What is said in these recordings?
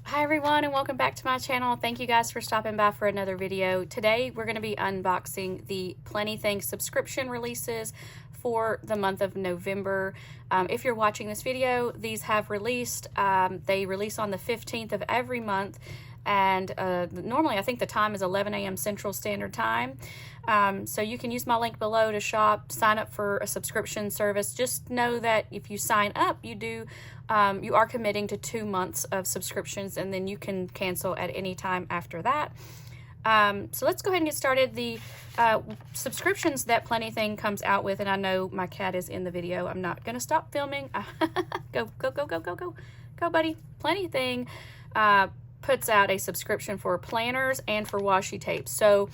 Hi everyone, and welcome back to my channel. Thank you guys for stopping by for another video. Today we're going to be unboxing the Planything subscription releases for the month of November. If you're watching this video, these have released. They release on the 15th of every month, and normally I think the time is 11 a.m. Central Standard Time. So you can use my link below to shop, sign up for a subscription service. Just know that if you sign up, you are committing to 2 months of subscriptions, and then you can cancel at any time after that. So let's go ahead and get started. The subscriptions that Planything comes out with, and I know my cat is in the video. I'm not going to stop filming. Go, buddy. Planything puts out a subscription for planners and for washi tapes. So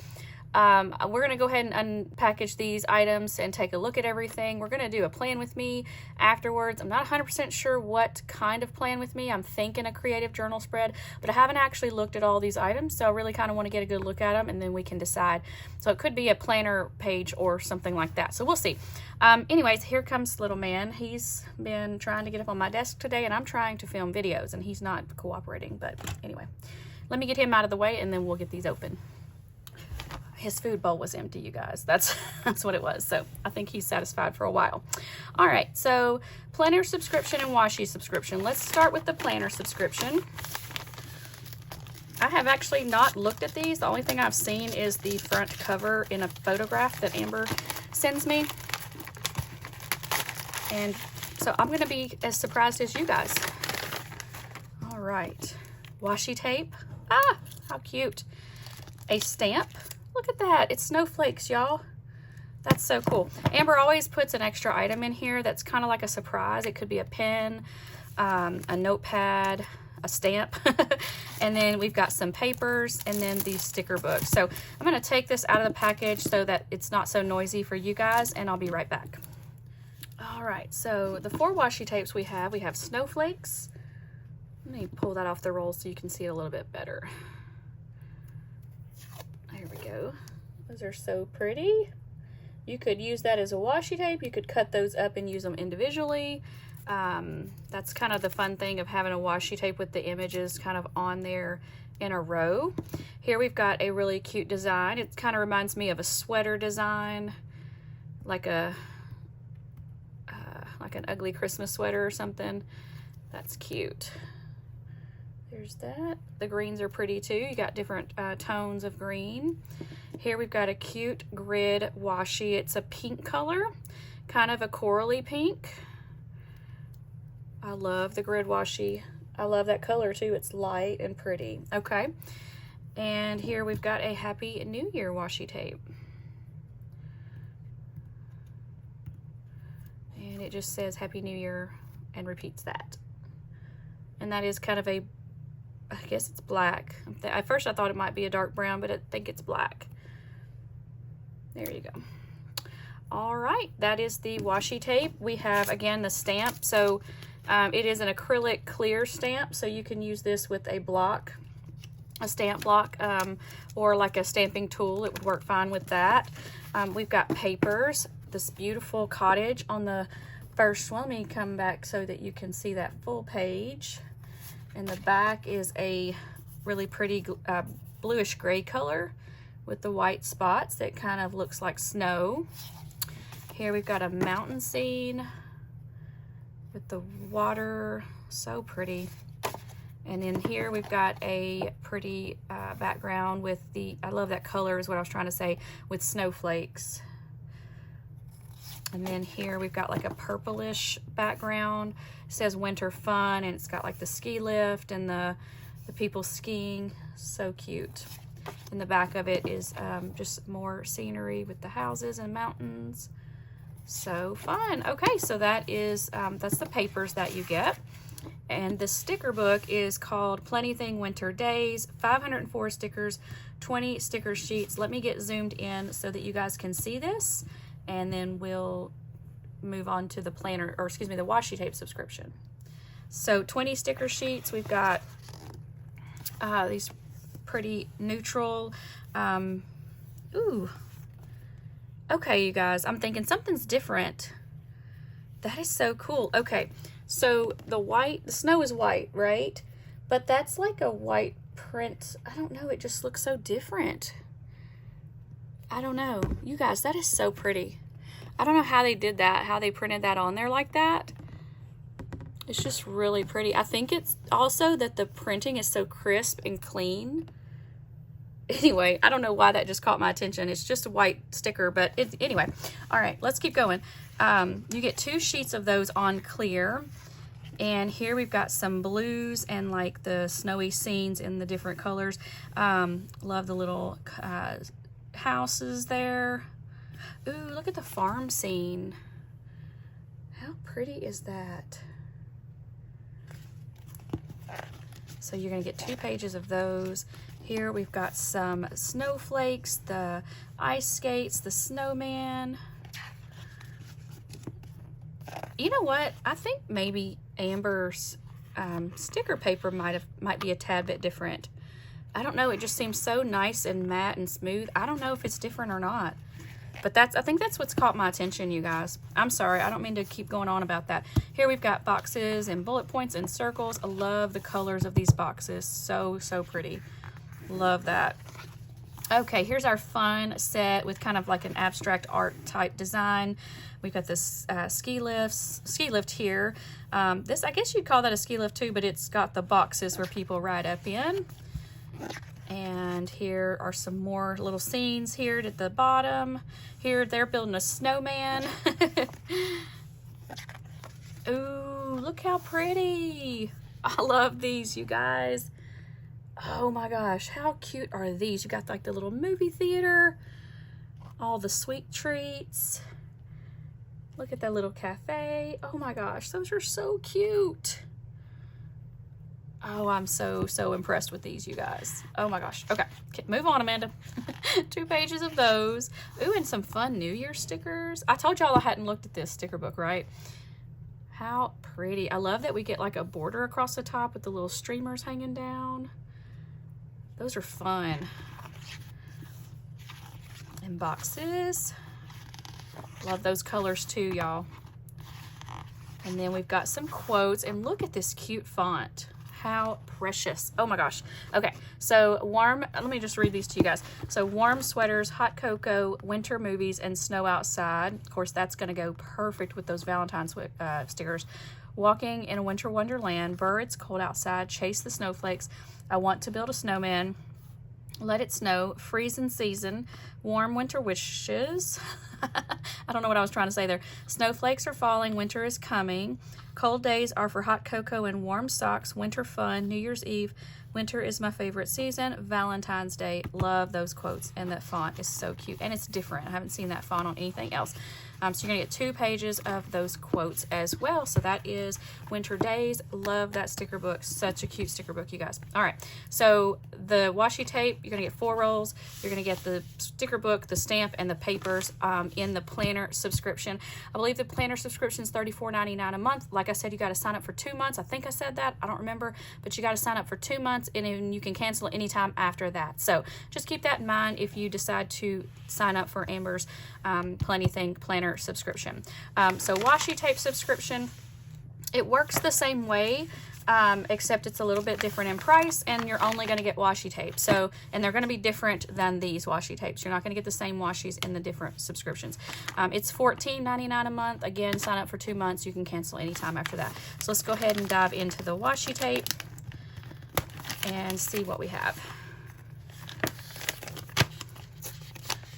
we're going to go ahead and unpackage these items and take a look at everything. We're going to do a plan with me afterwards. I'm not 100% sure what kind of plan with me. I'm thinking a creative journal spread, but I haven't actually looked at all these items, so I really kind of want to get a good look at them, and then we can decide. So it could be a planner page or something like that, so we'll see. Anyways, here comes little man. He's been trying to get up on my desk today, and I'm trying to film videos, and he's not cooperating. But anyway, let me get him out of the way, and then we'll get these open. His food bowl was empty, you guys. That's what it was. So I think he's satisfied for a while. All right, so planner subscription and washi subscription. Let's start with the planner subscription. I have actually not looked at these. The only thing I've seen is the front cover in a photograph that Amber sends me. And so I'm gonna be as surprised as you guys. All right, washi tape. Ah, how cute. A stamp. Look at that. It's snowflakes, y'all. That's so cool. Amber always puts an extra item in here that's kind of like a surprise. It could be a pen, a notepad, a stamp, and then we've got some papers, and then these sticker books. So I'm going to take this out of the package so that it's not so noisy for you guys, and I'll be right back. All right, so the 4 washi tapes we have snowflakes. Let me pull that off the roll so you can see it a little bit better. There we go. Those are so pretty. You could use that as a washi tape. You could cut those up and use them individually. That's kind of the fun thing of having a washi tape with the images kind of on there in a row. Here we've got a really cute design. It kind of reminds me of a sweater design, like an ugly Christmas sweater or something. That's cute. There's that. The greens are pretty too. You got different tones of green. Here we've got a cute grid washi. It's a pink color, kind of a corally pink. I love the grid washi. I love that color too. It's light and pretty. Okay. And here we've got a Happy New Year washi tape. And it just says Happy New Year and repeats that. And that is kind of a, I guess it's black. At first I thought it might be a dark brown, but I think it's black. There you go. All right, that is the washi tape. We have, again, the stamp. So it is an acrylic clear stamp, so you can use this with a block, a stamp block, or like a stamping tool. It would work fine with that. We've got papers. This beautiful cottage on the first one. Let me come back so that you can see that full page. And the back is a really pretty bluish gray color with the white spots that kind of looks like snow. Here we've got a mountain scene with the water, so pretty. And then here we've got a pretty background with the, I love that color is what I was trying to say, with snowflakes. And then here we've got like a purplish background. It says winter fun, and it's got like the ski lift and the people skiing. So cute. And the back of it is just more scenery with the houses and mountains. So fun. Okay, so that is that's the papers that you get. And the sticker book is called Planything Winter Days, 504 stickers, 20 sticker sheets. Let me get zoomed in so that you guys can see this, and then we'll move on to the planner, or excuse me, the washi tape subscription. So 20 sticker sheets. We've got these pretty neutral, ooh, okay, you guys, I'm thinking something's different. That is so cool. Okay, so the snow is white, right? but that's like a white print. I don't know, it just looks so different. I don't know. You guys, that is so pretty. I don't know how they did that, how they printed that on there like that. It's just really pretty. I think it's also that the printing is so crisp and clean. Anyway, I don't know why that just caught my attention. It's just a white sticker, but anyway. All right, let's keep going. You get 2 sheets of those on clear. And here we've got some blues and like the snowy scenes in the different colors. Love the little houses there. Ooh, look at the farm scene. How pretty is that? So you're gonna get 2 pages of those. Here we've got some snowflakes, the ice skates, the snowman. You know what? I think maybe Amber's sticker paper might be a tad bit different. I don't know. It just seems so nice and matte and smooth. I don't know if it's different or not. But I think that's what's caught my attention, you guys. I'm sorry, I don't mean to keep going on about that. Here we've got boxes and bullet points and circles. I love the colors of these boxes. So, so pretty. Love that. Okay, here's our fun set with kind of like an abstract art type design. We've got this ski lift here. This, I guess you'd call that a ski lift too, but it's got the boxes where people ride up in. And here are some more little scenes here at the bottom. Here they're building a snowman. Ooh, look how pretty. I love these, you guys. Oh my gosh, how cute are these? You got like the little movie theater, all the sweet treats. Look at that little cafe. Oh my gosh, those are so cute. Oh, I'm so, so impressed with these, you guys. Oh my gosh. Okay, move on, Amanda. 2 pages of those. Ooh, and some fun New Year stickers. I told y'all I hadn't looked at this sticker book, right? How pretty. I love that we get like a border across the top with the little streamers hanging down. Those are fun. And boxes. Love those colors too, y'all. And then we've got some quotes, and look at this cute font. How precious. Oh my gosh. Okay, so let me just read these to you guys. So warm sweaters, hot cocoa, winter movies, and snow outside. Of course, that's gonna go perfect with those Valentine's stickers. Walking in a winter wonderland, Burr, it's cold outside, chase the snowflakes. I want to build a snowman. Let it snow, freeze in season, warm winter wishes. I don't know what I was trying to say there. Snowflakes are falling, winter is coming. Cold days are for hot cocoa and warm socks, winter fun, New Year's Eve. Winter is my favorite season, Valentine's Day. Love those quotes, and that font is so cute, and it's different. I haven't seen that font on anything else. So you're gonna get 2 pages of those quotes as well. So that is Winter Days. Love that sticker book. Such a cute sticker book, you guys. All right, so the washi tape, you're gonna get 4 rolls. You're gonna get the sticker book, the stamp, and the papers in the planner subscription. I believe the planner subscription is $34.99 a month. Like I said, you gotta sign up for 2 months. I think I said that, I don't remember, but you gotta sign up for 2 months, and then you can cancel anytime after that. So just keep that in mind if you decide to sign up for Amber's Planything planner subscription. So Washi Tape subscription, it works the same way, except it's a little bit different in price, and you're only going to get washi tape. So, and they're going to be different than these washi tapes. You're not going to get the same washies in the different subscriptions. It's $14.99 a month. Again, sign up for 2 months. You can cancel anytime after that. So let's go ahead and dive into the washi tape and see what we have.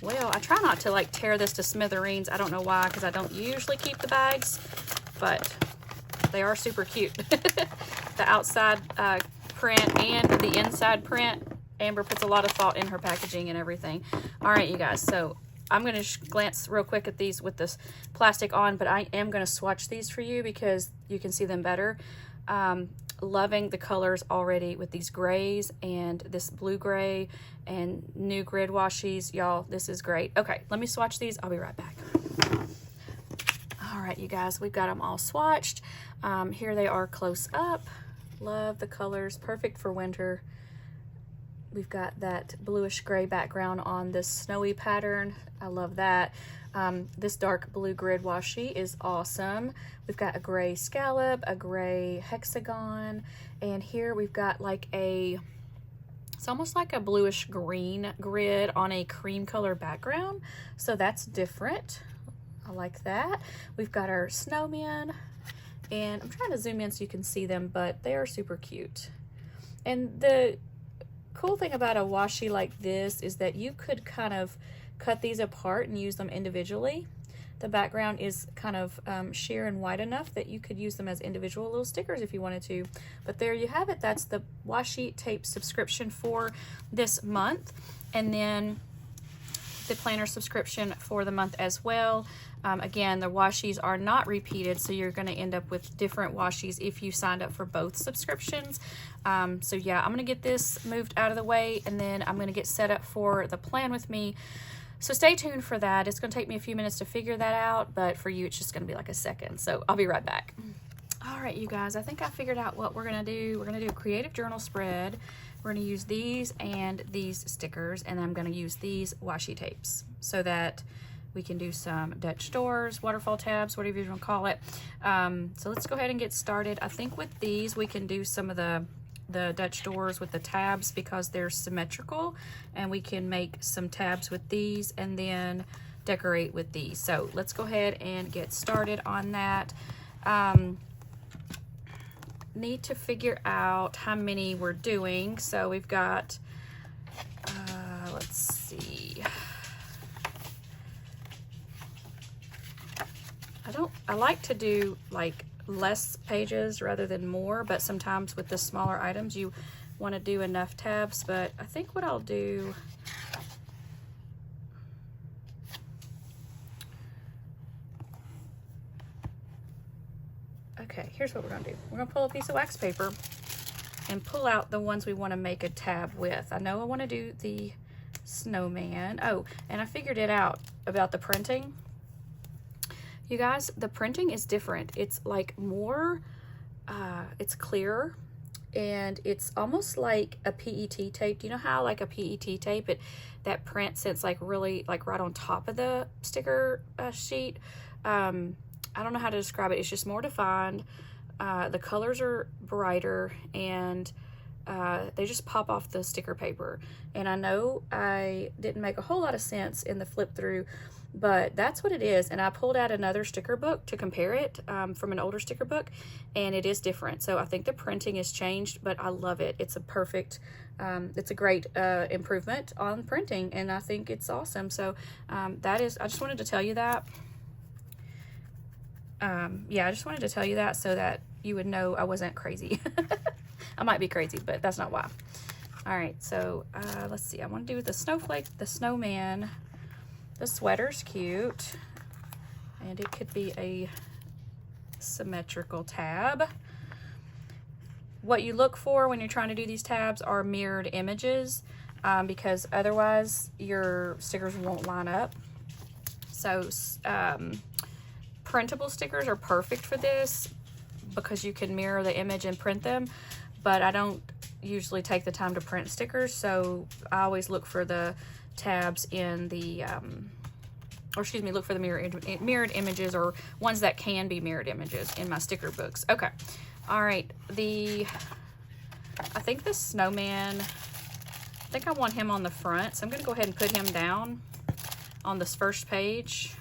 Well, I try not to like tear this to smithereens. I don't know why, because I don't usually keep the bags, but they are super cute. The outside print and the inside print. Amber puts a lot of thought in her packaging and everything. All right, you guys, so I'm going to glance real quick at these with this plastic on, but I am going to swatch these for you because you can see them better. Loving the colors already with these grays and this blue gray and new grid washies. Y'all, this is great. Okay, let me swatch these. I'll be right back. All right, you guys, we've got them all swatched. Here they are close up. Love the colors, perfect for winter. We've got that bluish gray background on this snowy pattern. I love that. This dark blue grid washi is awesome. We've got a gray scallop, a gray hexagon, and here we've got like it's almost like a bluish green grid on a cream color background. So that's different. I like that. We've got our snowmen, and I'm trying to zoom in so you can see them, but they are super cute. And the cool thing about a washi like this is that you could kind of cut these apart and use them individually. The background is kind of sheer and wide enough that you could use them as individual little stickers if you wanted to. But there you have it. That's the Washi Tape subscription for this month. And then the planner subscription for the month as well. Again, the washis are not repeated, so you're going to end up with different washis if you signed up for both subscriptions. So yeah, I'm going to get this moved out of the way, and then I'm going to get set up for the plan with me. So stay tuned for that. It's going to take me a few minutes to figure that out, but for you, it's just going to be like a second. So I'll be right back. All right, you guys, I think I figured out what we're going to do. We're going to do a creative journal spread. We're going to use these and these stickers, and I'm going to use these washi tapes so that we can do some Dutch doors, waterfall tabs, whatever you want to call it. So let's go ahead and get started. I think with these, we can do some of the Dutch doors with the tabs because they're symmetrical, and we can make some tabs with these and then decorate with these. So let's go ahead and get started on that. Need to figure out how many we're doing. So we've got, let's see. I like to do like less pages rather than more, but sometimes with the smaller items you want to do enough tabs. But I think what I'll do, okay, here's what we're gonna do. We're gonna pull a piece of wax paper and pull out the ones we want to make a tab with. I know I want to do the snowman. Oh, and I figured it out about the printing. You guys, the printing is different. It's like more, it's clearer, and it's almost like a PET tape. Do you know how like a PET tape, that print sits like really like right on top of the sticker sheet? I don't know how to describe it. It's just more defined. The colors are brighter, and they just pop off the sticker paper. And I know I didn't make a whole lot of sense in the flip through, but that's what it is. And I pulled out another sticker book to compare it from an older sticker book, and it is different. So I think the printing has changed, but I love it. It's a perfect, it's a great improvement on printing, and I think it's awesome. So that is, I just wanted to tell you that. Yeah, I just wanted to tell you that so that you would know I wasn't crazy. I might be crazy, but that's not why. All right, so let's see. I want to do the snowflake, the snowman. The sweater's cute, and it could be a symmetrical tab. What you look for when you're trying to do these tabs are mirrored images, because otherwise your stickers won't line up. So printable stickers are perfect for this because you can mirror the image and print them, but I don't usually take the time to print stickers, so I always look for the tabs in the or excuse me, look for the mirrored images, or ones that can be mirrored images in my sticker books. Okay, all right, I think the snowman, I think I want him on the front, so I'm going to go ahead and put him down on this first page.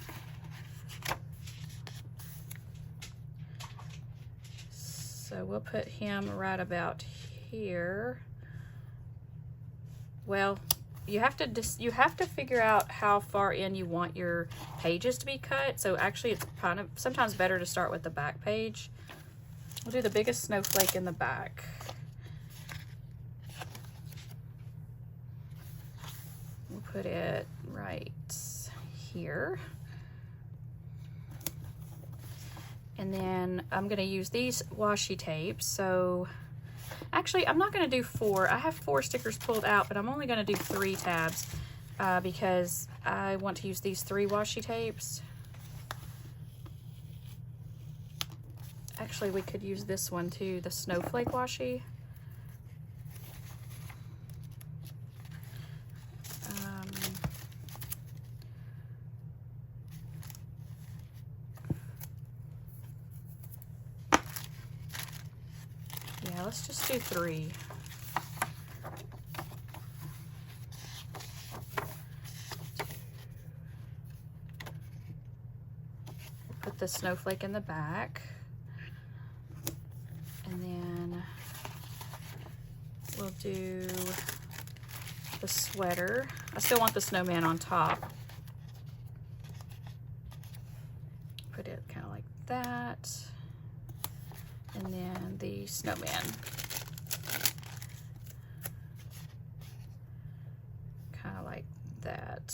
So we'll put him right about here. Well, you have to figure out how far in you want your pages to be cut. So actually it's kind of sometimes better to start with the back page. We'll do the biggest snowflake in the back. We'll put it right here. And then I'm going to use these washi tapes. So actually, I'm not going to do 4. I have 4 stickers pulled out, but I'm only going to do 3 tabs because I want to use these 3 washi tapes. Actually, we could use this one too, the snowflake washi. let's just do 3. Put the snowflake in the back. And then we'll do the sweater. I still want the snowman on top. Put it kind of like that. And then the snowman. Kind of like that.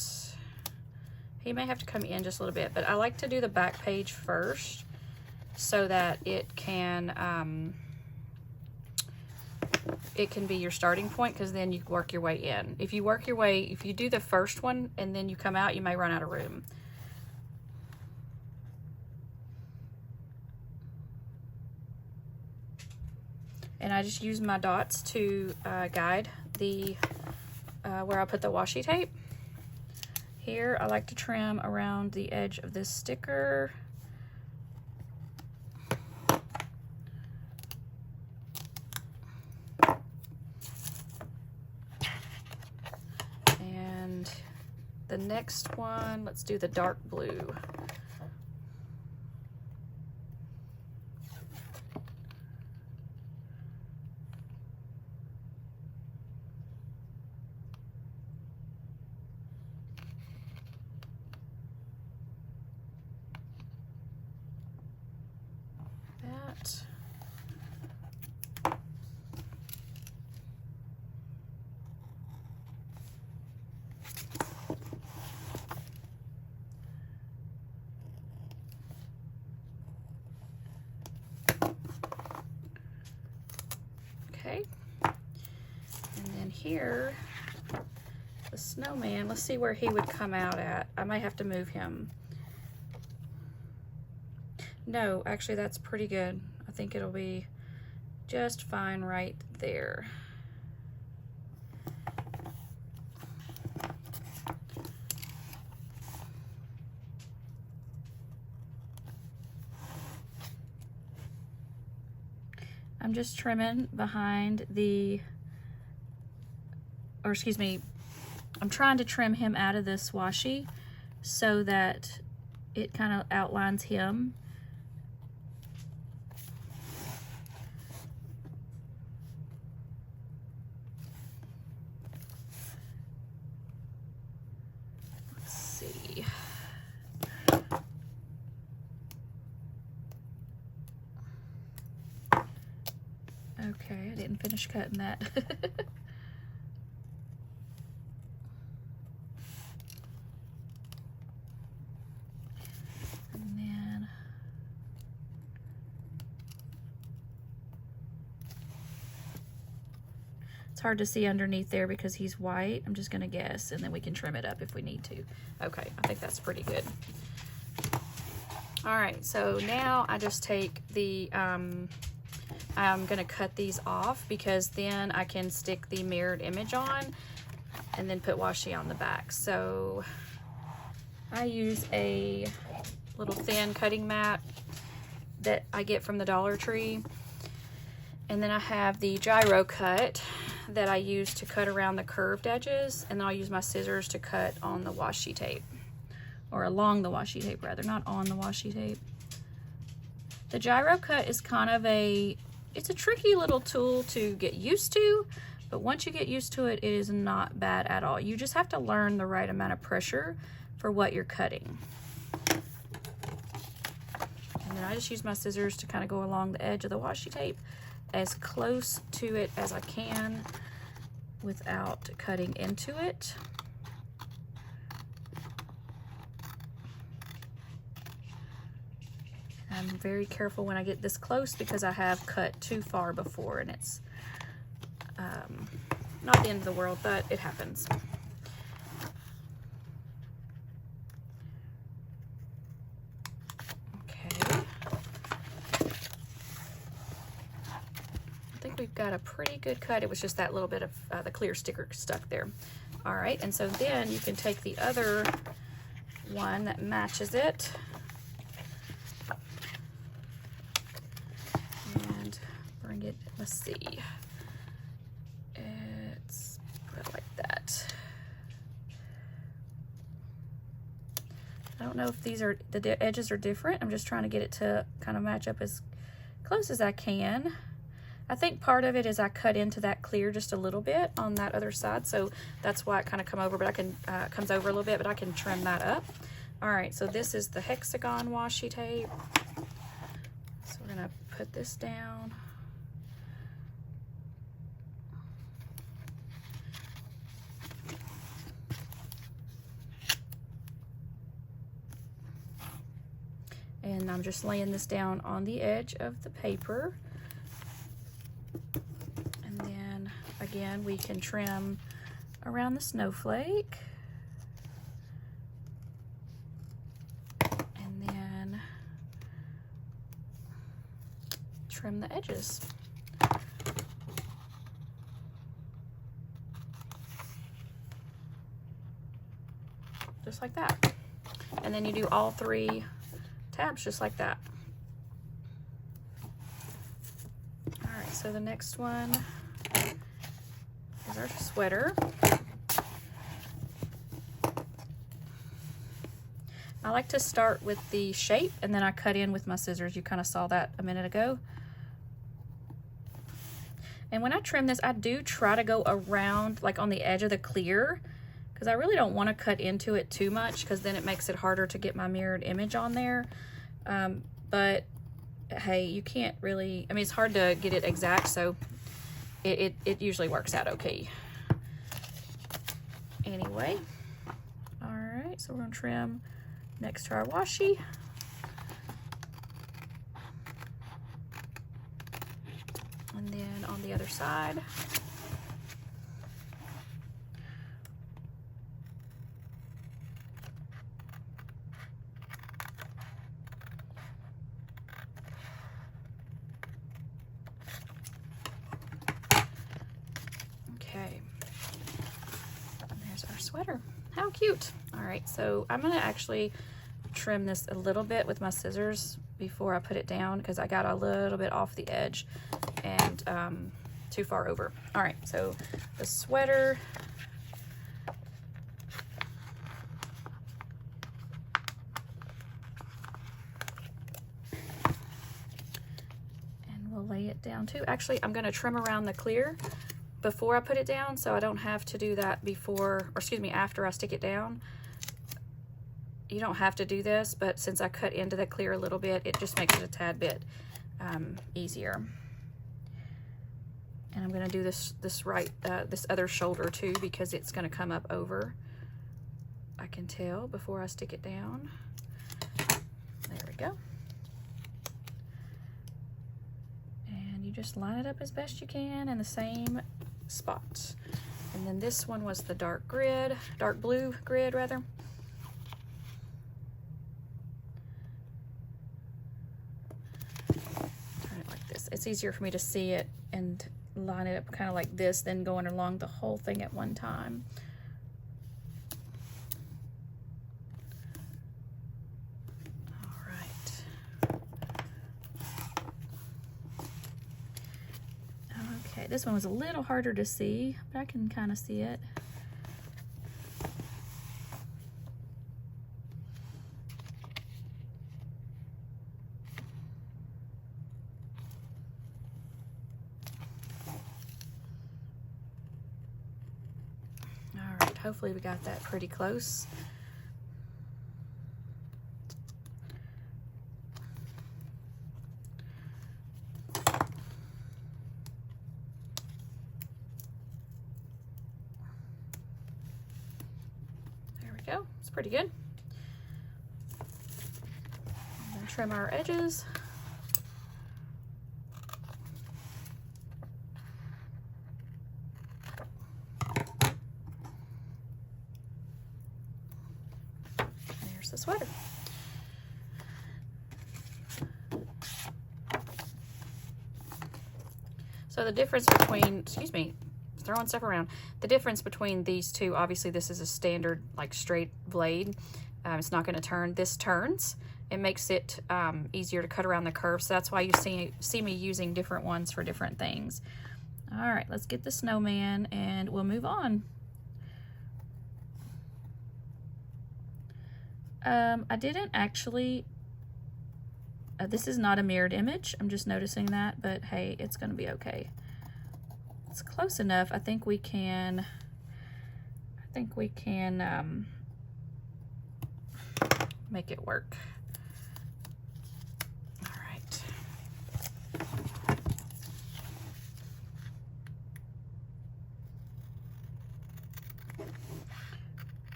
He may have to come in just a little bit, but I like to do the back page first so that it can be your starting point, because then you work your way in. If you do the first one and then you come out, you may run out of room. And I just use my dots to guide the where I put the washi tape. Here, I like to trim around the edge of this sticker. And the next one, let's do the dark blue. Okay, and then here, the snowman, let's see where he would come out at. I might have to move him. No, actually that's pretty good. I think it'll be just fine right there. I'm just trimming behind the, or excuse me, I'm trying to trim him out of this washi so that it kind of outlines him. Let's see. Okay, I didn't finish cutting that. And then it's hard to see underneath there because he's white. I'm just gonna guess, and then we can trim it up if we need to. Okay, I think that's pretty good. All right, so now I just take the I'm gonna cut these off because then I can stick the mirrored image on and then put washi on the back. So I use a little thin cutting mat that I get from the Dollar Tree. And then I have the gyro cut that I use to cut around the curved edges. And then I'll use my scissors to cut on the washi tape, or along the washi tape rather, not on the washi tape. The gyro cut is kind of it's a tricky little tool to get used to, but once you get used to it, it is not bad at all. You just have to learn the right amount of pressure for what you're cutting. And then I just use my scissors to kind of go along the edge of the washi tape as close to it as I can without cutting into it. I'm very careful when I get this close because I have cut too far before, and it's not the end of the world, but it happens. Okay. I think we've got a pretty good cut. It was just that little bit of the clear sticker stuck there. All right, and so then you can take the other one that matches it and bring it let's see. It's put like that. I don't know if these are, the edges are different. I'm just trying to get it to kind of match up as close as I can. I think part of it is I cut into that clear just a little bit on that other side, so that's why it kind of comes over a little bit, but I can trim that up. All right, so this is the hexagon washi tape. So we're gonna put this down. And I'm just laying this down on the edge of the paper. And then again, we can trim around the snowflake. And then trim the edges. Just like that. And then you do all 3 tabs just like that. All right, so the next one is our sweater. I like to start with the shape and then I cut in with my scissors. You kind of saw that a minute ago. And when I trim this, I do try to go around like on the edge of the clear, because I really don't want to cut into it too much, because then it makes it harder to get my mirrored image on there. But hey, you can't really, I mean, it's hard to get it exact, so it usually works out okay. Anyway, all right, so we're gonna trim next to our washi. And then on the other side. Okay, and there's our sweater. How cute. All right, so I'm gonna actually trim this a little bit with my scissors before I put it down, because I got a little bit off the edge and too far over. All right, so the sweater. And we'll lay it down too. Actually, I'm gonna trim around the clear before I put it down, so I don't have to do that before, or excuse me, after I stick it down. You don't have to do this, but since I cut into the clear a little bit, it just makes it a tad bit easier. And I'm gonna do this other shoulder too, because it's gonna come up over. I can tell before I stick it down. There we go. And you just line it up as best you can in the same spot. And then this one was the dark blue grid rather. Turn it like this. It's easier for me to see it and line it up kind of like this than going along the whole thing at one time. All right. Okay, this one was a little harder to see, but I can kind of see it. Hopefully we got that pretty close. There we go. It's pretty good. I'm going to trim our edges. The sweater. So the difference between, excuse me, throwing stuff around. The difference between these two, obviously this is a standard like straight blade. It's not going to turn. This turns, it makes it easier to cut around the curve. So that's why you see me using different ones for different things. All right, let's get the snowman and we'll move on. I didn't actually, this is not a mirrored image. I'm just noticing that, but hey, it's gonna be okay. It's close enough. I think we can make it work. All right.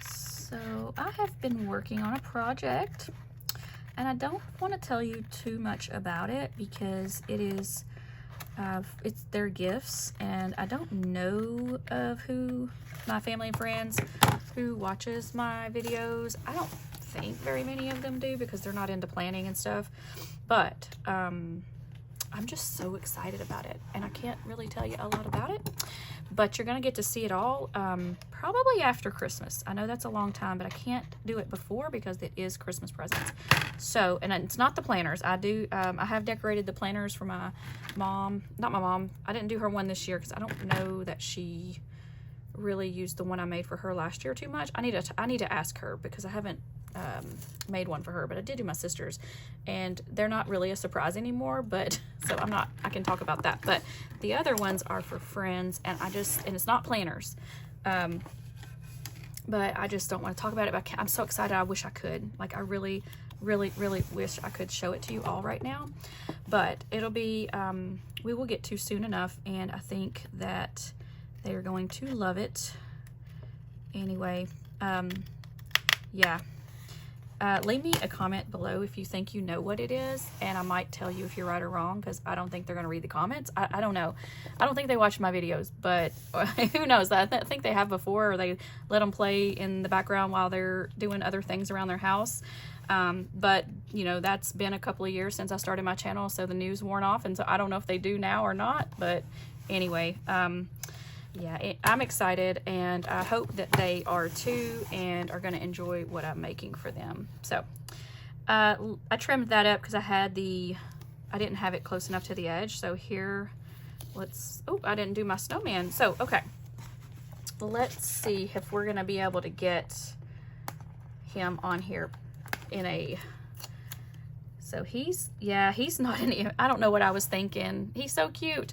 So I have been working on a project, and I don't want to tell you too much about it because it is it's their gifts, and I don't know of who my family and friends who watches my videos. I don't think very many of them do because they're not into planning and stuff, but I'm just so excited about it, and I can't really tell you a lot about it, but you're gonna get to see it all probably after Christmas. I know that's a long time, but I can't do it before because it is Christmas presents. So, and it's not the planners. I have decorated the planners for my mom. Not my mom. I didn't do her one this year because I don't know that she really used the one I made for her last year too much. I need to ask her because I haven't made one for her, but I did do my sister's, and they're not really a surprise anymore, but so I can talk about that. But the other ones are for friends, and it's not planners, but I just don't want to talk about it. But I'm so excited. I wish I could. Like, I really wish I could show it to you all right now, but it'll be we will get to soon enough, and I think that they are going to love it. Anyway, yeah. Leave me a comment below if you think you know what it is, and I might tell you if you're right or wrong, because I don't think they're going to read the comments. I don't know. I don't think they watch my videos, but who knows? I think they have before, or they let them play in the background while they're doing other things around their house. But, you know, that's been a couple of years since I started my channel, so the news worn off, and so I don't know if they do now or not, but anyway, yeah, I'm excited, and I hope that they are too, and are going to enjoy what I'm making for them. So I trimmed that up because I didn't have it close enough to the edge. So here, I didn't do my snowman. So, okay, let's see if we're going to be able to get him on here so he's not I don't know what I was thinking. He's so cute.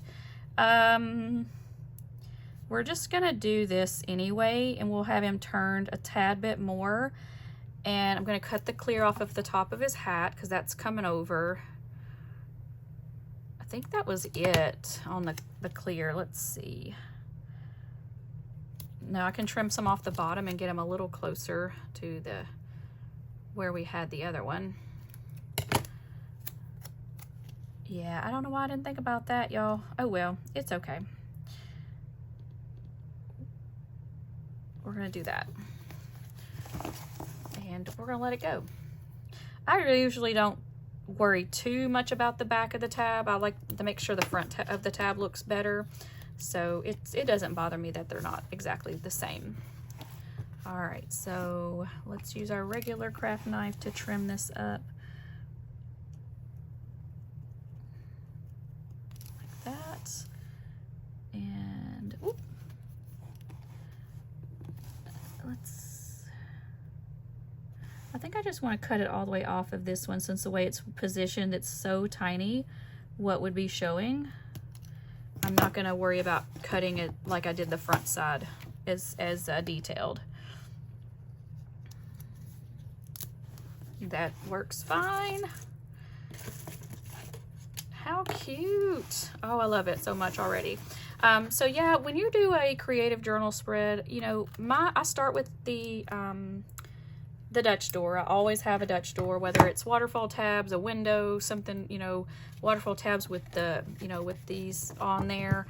We're just gonna do this anyway, and we'll have him turned a tad bit more, and I'm gonna cut the clear off of the top of his hat because that's coming over. I think that was it on the clear. Let's see. Now I can trim some off the bottom and get him a little closer to where we had the other one. Yeah, I don't know why I didn't think about that, y'all. Oh well, it's okay. We're gonna do that, and we're gonna let it go. I usually don't worry too much about the back of the tab. I like to make sure the front of the tab looks better, so it doesn't bother me that they're not exactly the same. All right, so let's use our regular craft knife to trim this up like that, and whoop. I think I just want to cut it all the way off of this one, since the way it's positioned, it's so tiny what would be showing. I'm not going to worry about cutting it like I did the front side as detailed. That works fine. How cute. Oh, I love it so much already. So yeah, when you do a creative journal spread, you know, I start with the Dutch door. I always have a Dutch door, whether it's waterfall tabs, a window, something, you know, waterfall tabs with with these on there.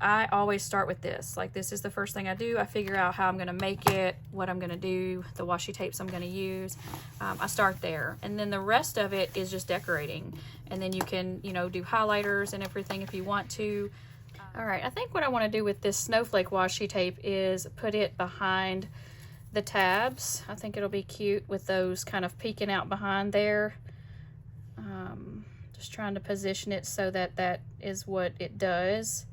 I always start with this. Like, this is the first thing I do. I figure out how I'm going to make it, what I'm going to do, the washi tapes I'm going to use. I start there, and then the rest of it is just decorating. And then you can, you know, do highlighters and everything if you want to. All right, I think what I want to do with this snowflake washi tape is put it behind the tabs. I think it'll be cute with those kind of peeking out behind there. Just trying to position it so that that is what it does.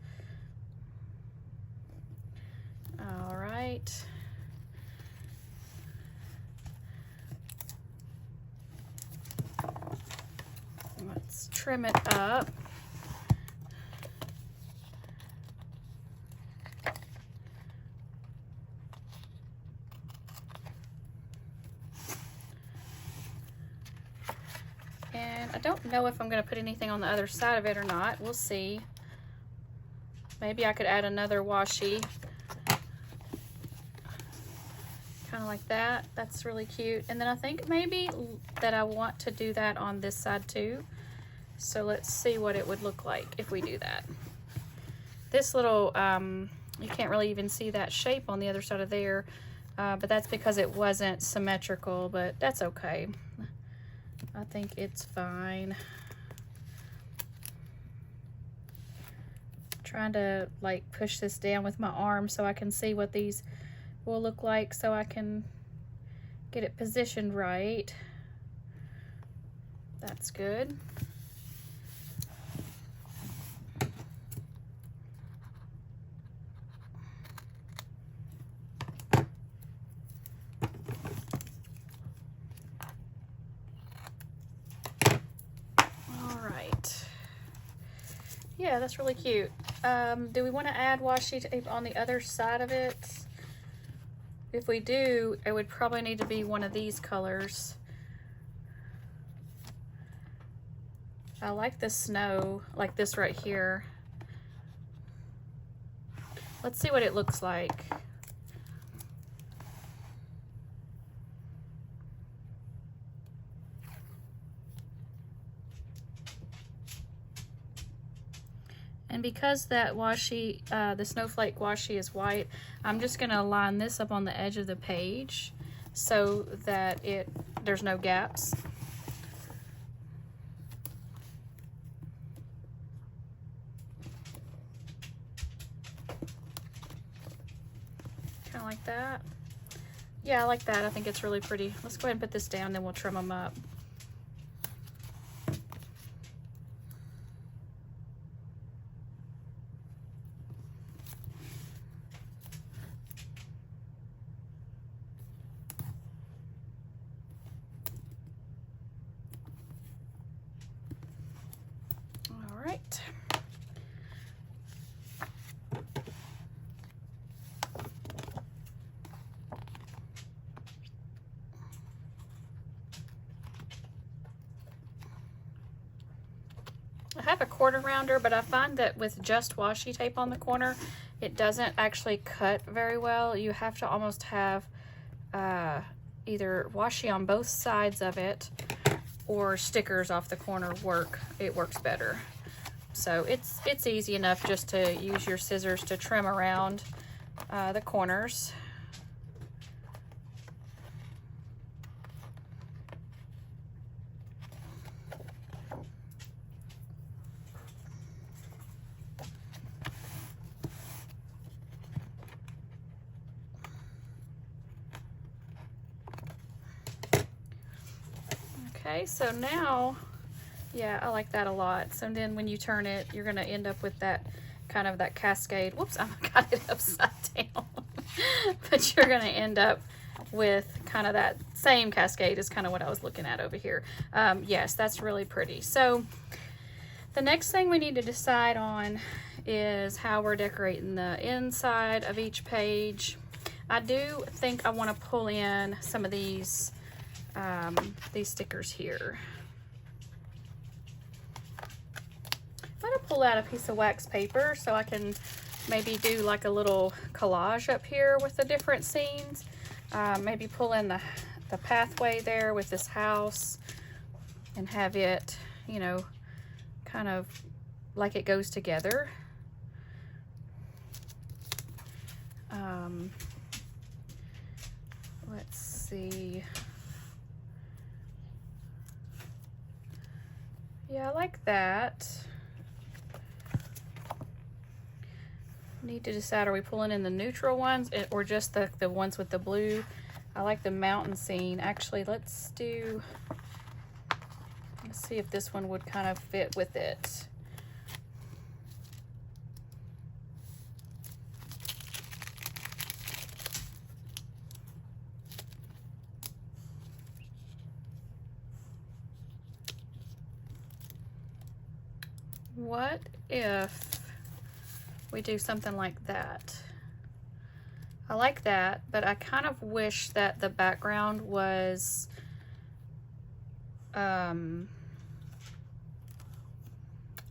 All right. Let's trim it up. And I don't know if I'm going to put anything on the other side of it or not. We'll see. Maybe I could add another washi. Kind of like that. That's really cute. And then I think maybe that I want to do that on this side too. So let's see what it would look like if we do that. This little, you can't really even see that shape on the other side of there. But that's because it wasn't symmetrical, but that's okay. I think it's fine. Trying to like push this down with my arm so I can see what these will look like, so I can get it positioned right. That's good. Yeah, that's really cute. Do we want to add washi tape on the other side of it? If we do, it would probably need to be one of these colors. I like the snow, like this right here. Let's see what it looks like. And because that washi, the snowflake washi is white, I'm just gonna line this up on the edge of the page so that there's no gaps. Kind of like that. Yeah, I like that. I think it's really pretty. Let's go ahead and put this down, then we'll trim them up. I have a quarter rounder, but I find that with just washi tape on the corner, it doesn't actually cut very well. You have to almost have either washi on both sides of it or stickers off the corner work. It works better. So it's easy enough just to use your scissors to trim around the corners. Okay, so now, yeah, I like that a lot. So then when you turn it, you're gonna end up with that kind of that cascade. Whoops, I got it upside down. But you're gonna end up with kind of that same cascade is kind of what I was looking at over here. Yes, that's really pretty. So the next thing we need to decide on is how we're decorating the inside of each page. I do think I want to pull in some of these stickers here. I'm going to pull out a piece of wax paper so I can maybe do like a little collage up here with the different scenes. Maybe pull in the pathway there with this house and have it, you know, kind of like it goes together. Let's see. Yeah, I like that. Need to decide, are we pulling in the neutral ones or just the ones with the blue? I like the mountain scene. Actually, let's see if this one would kind of fit with it. What if we do something like that? I like that, but I kind of wish that the background was I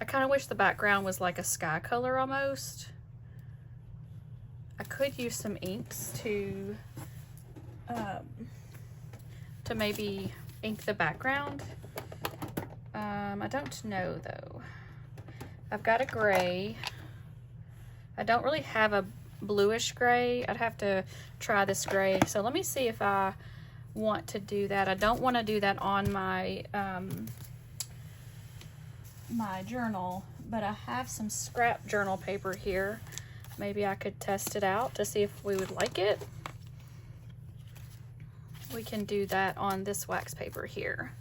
kind of wish the background was like a sky color almost. I could use some inks to maybe ink the background. I don't know though. I've got a gray. I don't really have a bluish gray. I'd have to try this gray. So let me see if I want to do that. I don't want to do that on my my journal, but I have some scrap journal paper here. Maybe I could test it out to see if we would like it. We can do that on this wax paper here.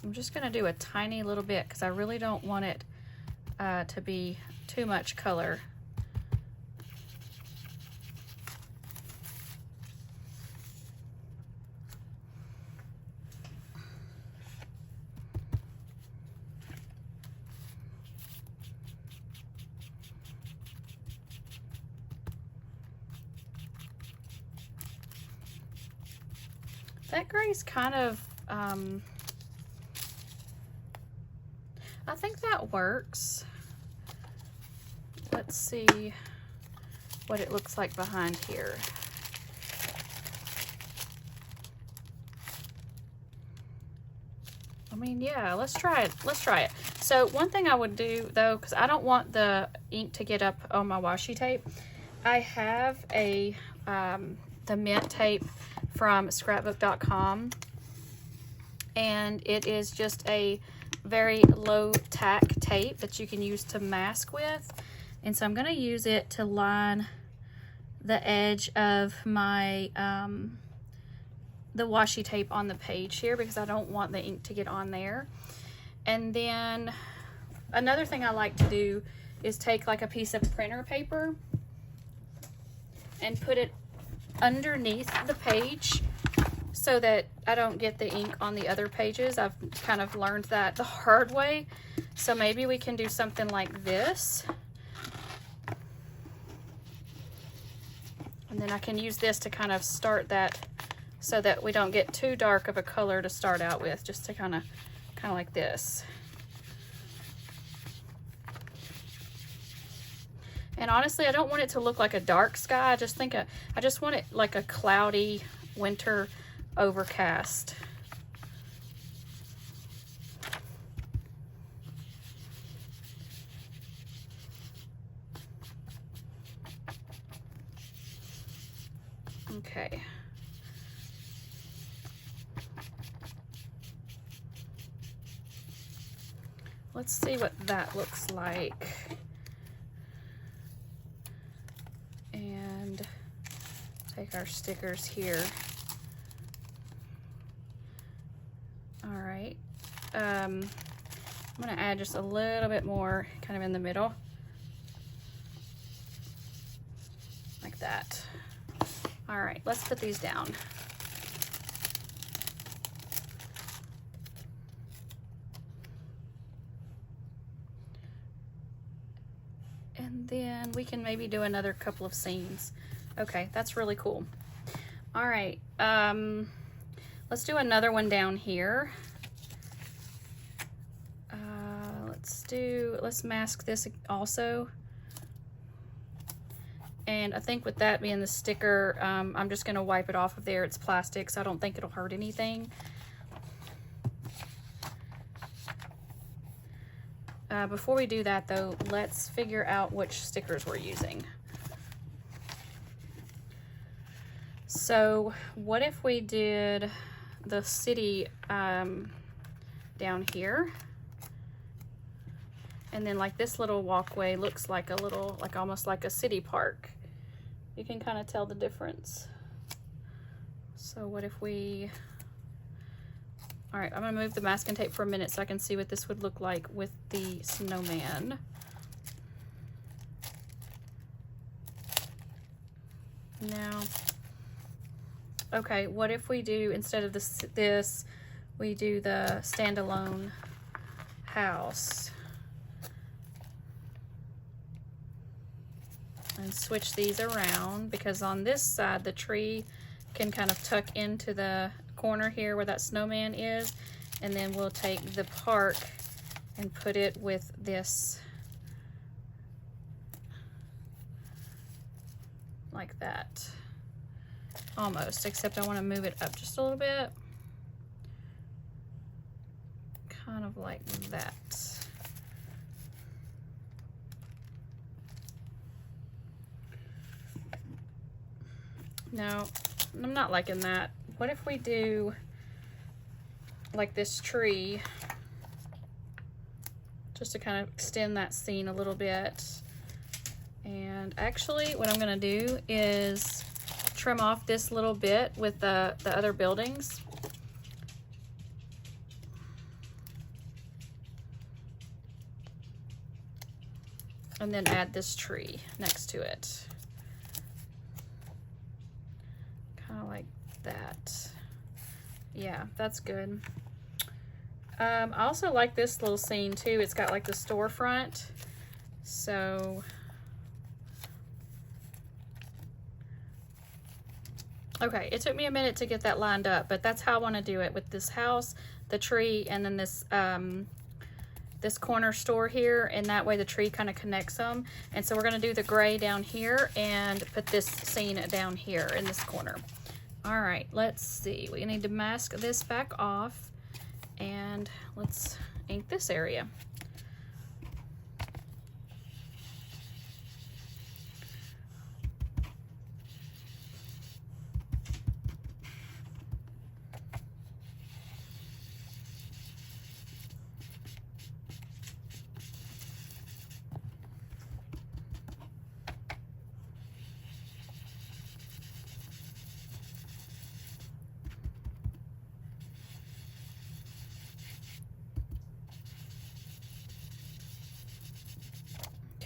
I'm just going to do a tiny little bit because I really don't want it to be too much color. That gray's kind of I think that works. Let's see what it looks like behind here. I mean, yeah, let's try it. Let's try it. So one thing I would do though, because I don't want the ink to get up on my washi tape, I have a the mint tape from scrapbook.com, and it is just a very low tack tape that you can use to mask with. And so I'm going to use it to line the edge of my the washi tape on the page here, because I don't want the ink to get on there. And then another thing I like to do is take like a piece of printer paper and put it underneath the page so that I don't get the ink on the other pages. I've kind of learned that the hard way. So maybe we can do something like this. And then I can use this to kind of start that so that we don't get too dark of a color to start out with, just to kind of like this. And honestly, I don't want it to look like a dark sky. I just want it like a cloudy winter overcast. Okay. Let's see what that looks like. And take our stickers here. All right. I'm gonna add just a little bit more kind of in the middle. Like that. All right, let's put these down. And then we can maybe do another couple of scenes. Okay, that's really cool. All right, let's do another one down here. Let's mask this also. And I think with that being the sticker, I'm just gonna wipe it off of there. It's plastic, so I don't think it'll hurt anything. Before we do that though, let's figure out which stickers we're using. So what if we did the city down here, and then like this little walkway looks like a little, like almost like a city park. You can kind of tell the difference. So what if we, all right, I'm gonna move the masking tape for a minute so I can see what this would look like with the snowman. Now, okay, what if we do, instead of this, we do the standalone house and switch these around, because on this side the tree can kind of tuck into the corner here where that snowman is, and then we'll take the park and put it with this like that, almost, except I want to move it up just a little bit, kind of like that. No, I'm not liking that. What if we do like this tree, just to kind of extend that scene a little bit? And actually what I'm gonna do is trim off this little bit with the other buildings. And then add this tree next to it. Kind of like that. Yeah, that's good. I also like this little scene too. It's got like the storefront. So okay, it took me a minute to get that lined up, but that's how I want to do it, with this house, the tree, and then this this corner store here, and that way the tree kind of connects them. And so we're going to do the gray down here and put this scene down here in this corner. All right, let's see. We need to mask this back off, and let's ink this area.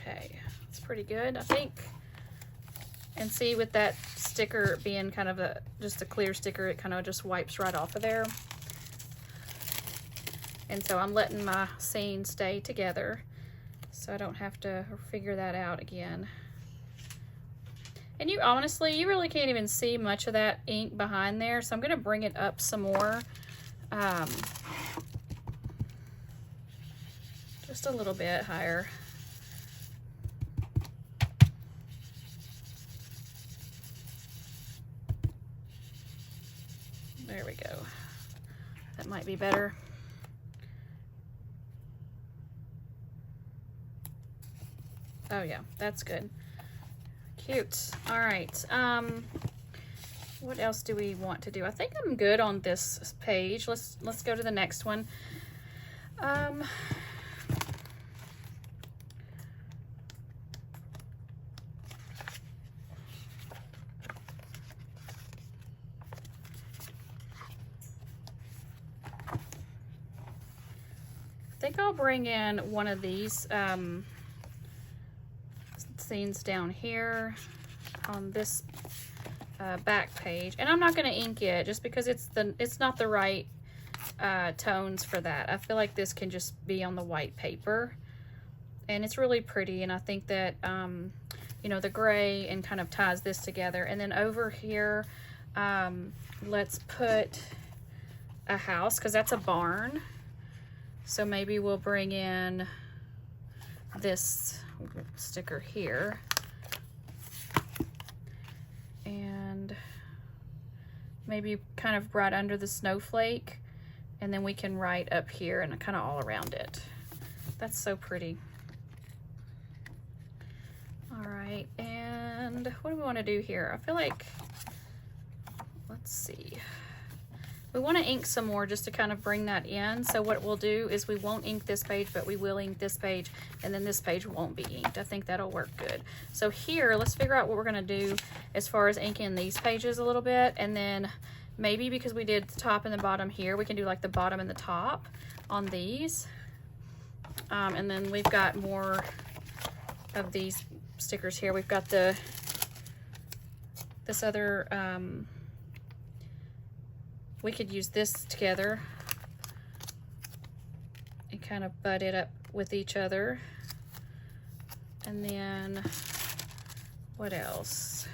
Okay, it's pretty good, I think. And see, with that sticker being kind of just a clear sticker, it kind of just wipes right off of there. And so I'm letting my scene stay together so I don't have to figure that out again. And you honestly, you really can't even see much of that ink behind there, so I'm going to bring it up some more. Just a little bit higher. There we go. That might be better. Oh yeah, that's good. Cute. All right. What else do we want to do? I think I'm good on this page. Let's go to the next one. I think I'll bring in one of these scenes down here on this back page, and I'm not going to ink it just because it's not the right tones for that. I feel like this can just be on the white paper, and it's really pretty, and I think that you know, the gray and kind of ties this together. And then over here, let's put a house, because that's a barn. So maybe we'll bring in this sticker here, and maybe kind of right under the snowflake, and then we can write up here and kind of all around it. That's so pretty. All right, and what do we want to do here? I feel like let's see. We want to ink some more just to kind of bring that in. So what we'll do is we won't ink this page, but we will ink this page, and then this page won't be inked. I think that'll work good. So here, let's figure out what we're going to do as far as inking these pages a little bit, and then maybe because we did the top and the bottom here, we can do like the bottom and the top on these. And then we've got more of these stickers here. We've got this other, we could use this together and kind of butt it up with each other. And then what else?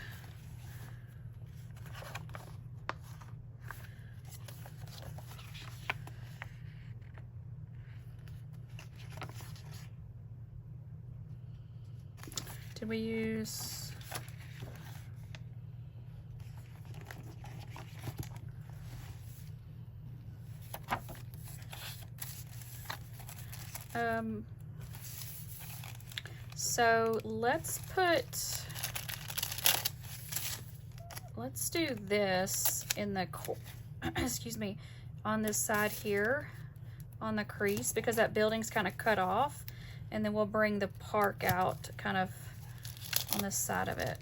Did we use? So let's do this in the, excuse me, on this side here, on the crease, because that building's kind of cut off, and then we'll bring the park out kind of on this side of it.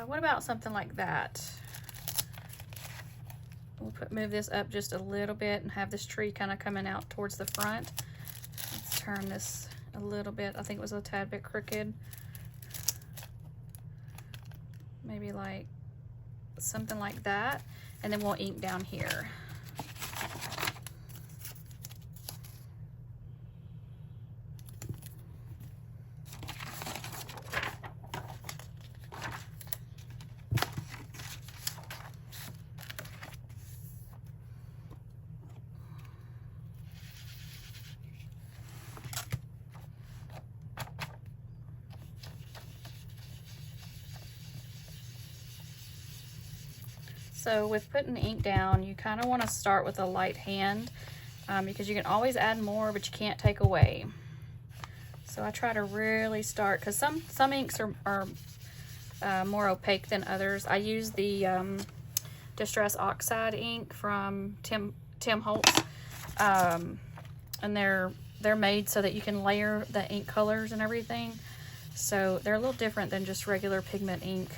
What about something like that? We'll move this up just a little bit and have this tree kind of coming out towards the front. Let's turn this a little bit. I think it was a tad bit crooked. Maybe like something like that. And then we'll ink down here. So with putting the ink down, you kind of want to start with a light hand because you can always add more, but you can't take away. So I try to really start, because some inks are more opaque than others. I use the Distress Oxide ink from Tim Holtz, and they're made so that you can layer the ink colors and everything. So they're a little different than just regular pigment ink.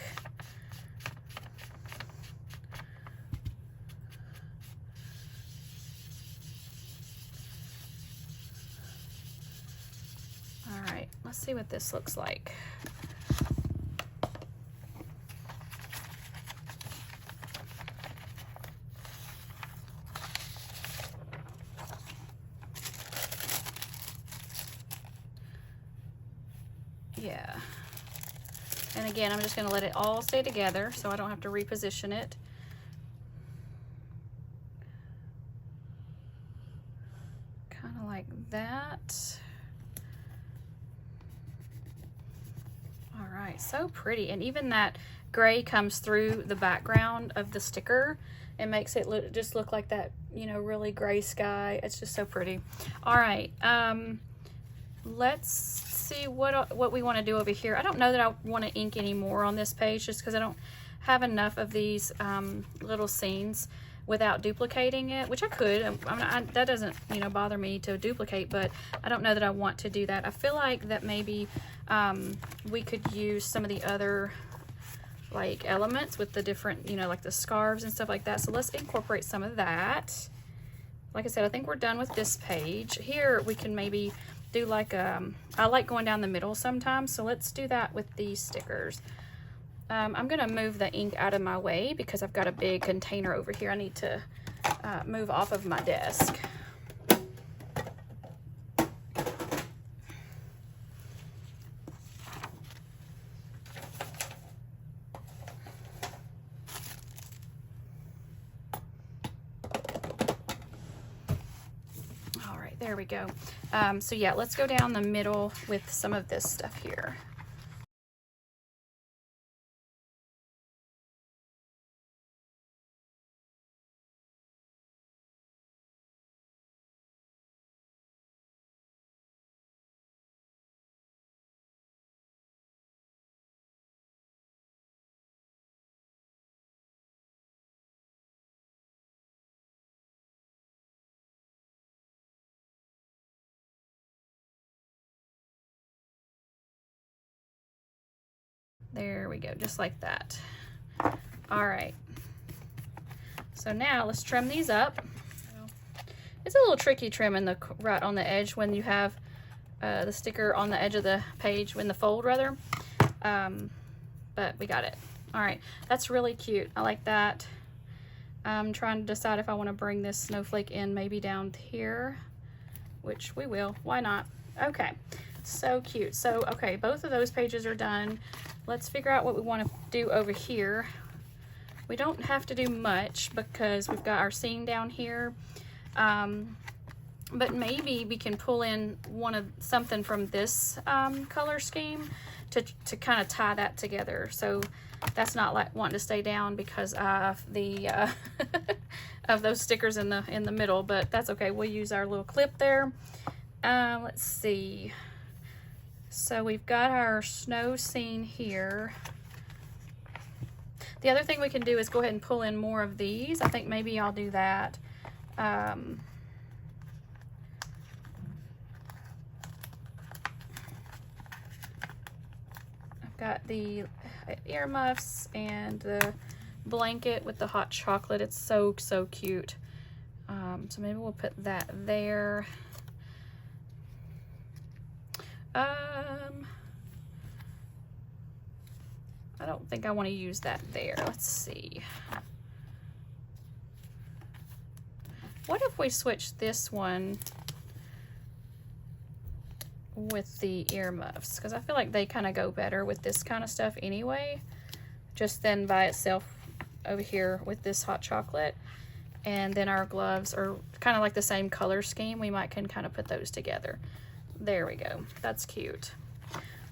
Let's see what this looks like. Yeah. And again, I'm just going to let it all stay together so I don't have to reposition it. Kind of like that. So pretty, and even that gray comes through the background of the sticker and makes it look like that, you know, really gray sky. It's just so pretty. All right, let's see what we want to do over here. I don't know that I want to ink any more on this page just because I don't have enough of these little scenes without duplicating it, which I could. That doesn't, you know, bother me to duplicate, but I don't know that I want to do that. I feel like that maybe we could use some of the other like elements with the different, you know, like the scarves and stuff like that. So let's incorporate some of that. Like I said, I think we're done with this page. Here we can maybe do like I like going down the middle sometimes, so let's do that with these stickers. I'm gonna move the ink out of my way because I've got a big container over here I need to move off of my desk. All right, there we go. So yeah, let's go down the middle with some of this stuff here. There we go, just like that. All right. So now let's trim these up. It's a little tricky trimming the right on the edge when you have the sticker on the edge of the page, in the fold rather. But we got it. All right, that's really cute. I like that. I'm trying to decide if I want to bring this snowflake in maybe down here, which we will. Why not? Okay, so cute. So, okay, both of those pages are done. Let's figure out what we want to do over here. We don't have to do much because we've got our seam down here. But maybe we can pull in something from this color scheme to kind of tie that together. So that's not like wanting to stay down because of the of those stickers in the middle, but that's okay. We'll use our little clip there. Let's see. So we've got our snow scene here. The other thing we can do is go ahead and pull in more of these. I think maybe I'll do that. I've got the earmuffs and the blanket with the hot chocolate. It's so cute. So maybe we'll put that there. I don't think I want to use that there. Let's see. What if we switch this one with the earmuffs? Because I feel like they kind of go better with this kind of stuff anyway. Just then by itself over here with this hot chocolate. And then our gloves are kind of like the same color scheme. We might can kind of put those together. There we go. That's cute.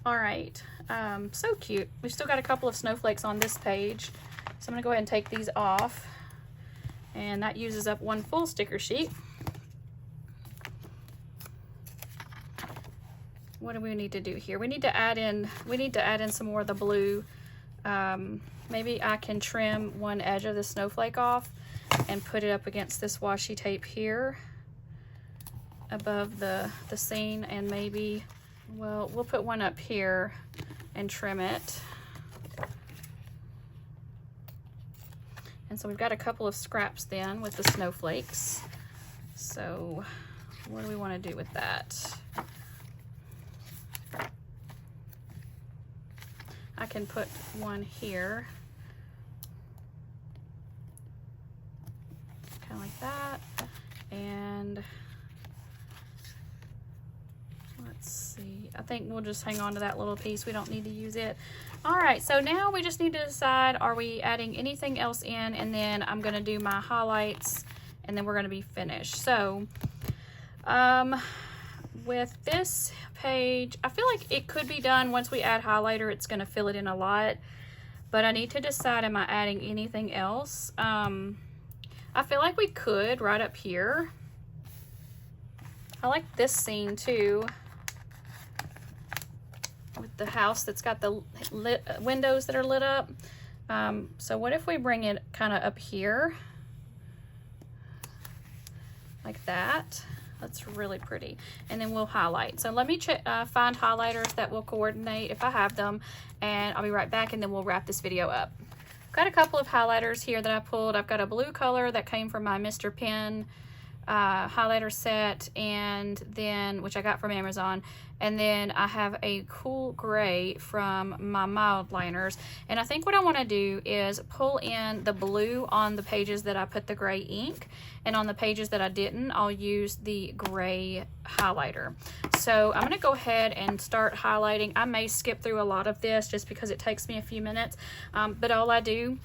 All right. So cute. We've still got a couple of snowflakes on this page. So I'm going to go ahead and take these off. And that uses up one full sticker sheet. What do we need to do here? We need to add in some more of the blue. Maybe I can trim one edge of the snowflake off and put it up against this washi tape here above the scene, and maybe, well, we'll put one up here and trim it. And so we've got a couple of scraps then with the snowflakes. So what do we want to do with that? I can put one here, kind of like that, and let's see, I think we'll just hang on to that little piece. We don't need to use it. All right, so now we just need to decide, are we adding anything else in? And then I'm gonna do my highlights and then we're gonna be finished. So with this page, I feel like it could be done once we add highlighter. It's gonna fill it in a lot, but I need to decide, am I adding anything else? I feel like we could right up here. I like this scene too, with the house that's got the windows that are lit up. So what if we bring it kind of up here like that? That's really pretty. And then we'll highlight. So let me find highlighters that will coordinate if I have them, and I'll be right back, and then we'll wrap this video up. I've got a couple of highlighters here that I pulled. I've got a blue color that came from my Mr. Pen highlighter set, and then, which I got from Amazon, and then I have a cool gray from my mild liners. And I think what I want to do is pull in the blue on the pages that I put the gray ink, and on the pages that I didn't, I'll use the gray highlighter. So I'm going to go ahead and start highlighting. I may skip through a lot of this just because it takes me a few minutes, but all I do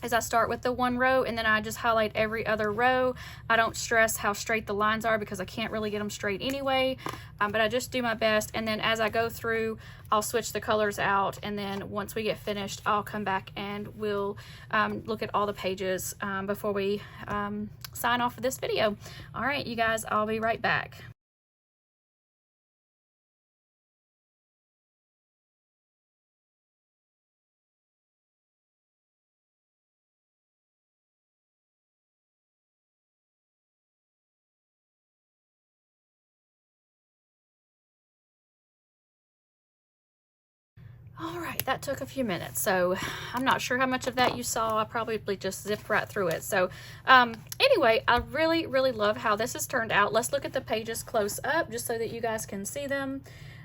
is I start with the one row and then I just highlight every other row. I don't stress how straight the lines are because I can't really get them straight anyway, but I just do my best. And then as I go through, I'll switch the colors out, and then once we get finished, I'll come back and we'll look at all the pages before we sign off for this video. All right, you guys, I'll be right back. All right, that took a few minutes, so I'm not sure how much of that you saw. I probably just zipped right through it. So anyway, I really, really love how this has turned out. Let's look at the pages close up just so that you guys can see them.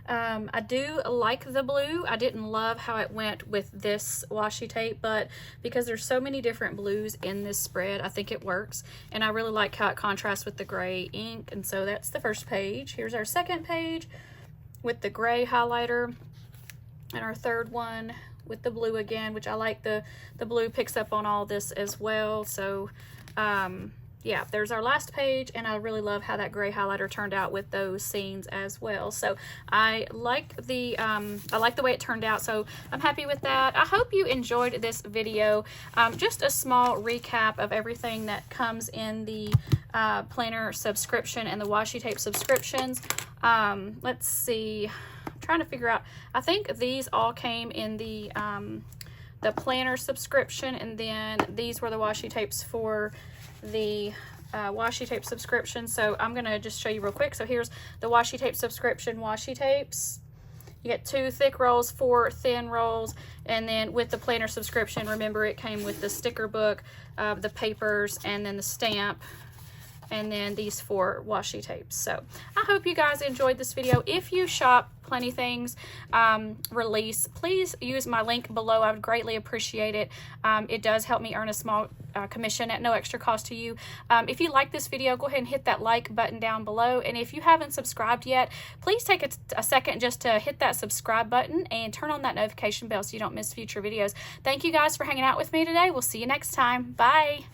I do like the blue. I didn't love how it went with this washi tape, but because there's so many different blues in this spread, I think it works. And I really like how it contrasts with the gray ink. And so that's the first page. Here's our second page with the gray highlighter. And our third one with the blue again, which I like the blue picks up on all this as well. So yeah, there's our last page, and I really love how that gray highlighter turned out with those scenes as well. So I like the way it turned out, so I'm happy with that. I hope you enjoyed this video. Just a small recap of everything that comes in the planner subscription and the washi tape subscriptions. Let's see, I'm trying to figure out, I think these all came in the planner subscription, and then these were the washi tapes for the washi tape subscription. So I'm gonna just show you real quick. So here's the washi tape subscription washi tapes. You get 2 thick rolls, 4 thin rolls, and then with the planner subscription, remember it came with the sticker book, the papers, and then the stamp, and then these 4 washi tapes. So I hope you guys enjoyed this video. If you shop Planything's release, please use my link below. I would greatly appreciate it. It does help me earn a small commission at no extra cost to you. If you like this video, go ahead and hit that like button down below. And if you haven't subscribed yet, please take a second just to hit that subscribe button and turn on that notification bell so you don't miss future videos. Thank you guys for hanging out with me today. We'll see you next time. Bye.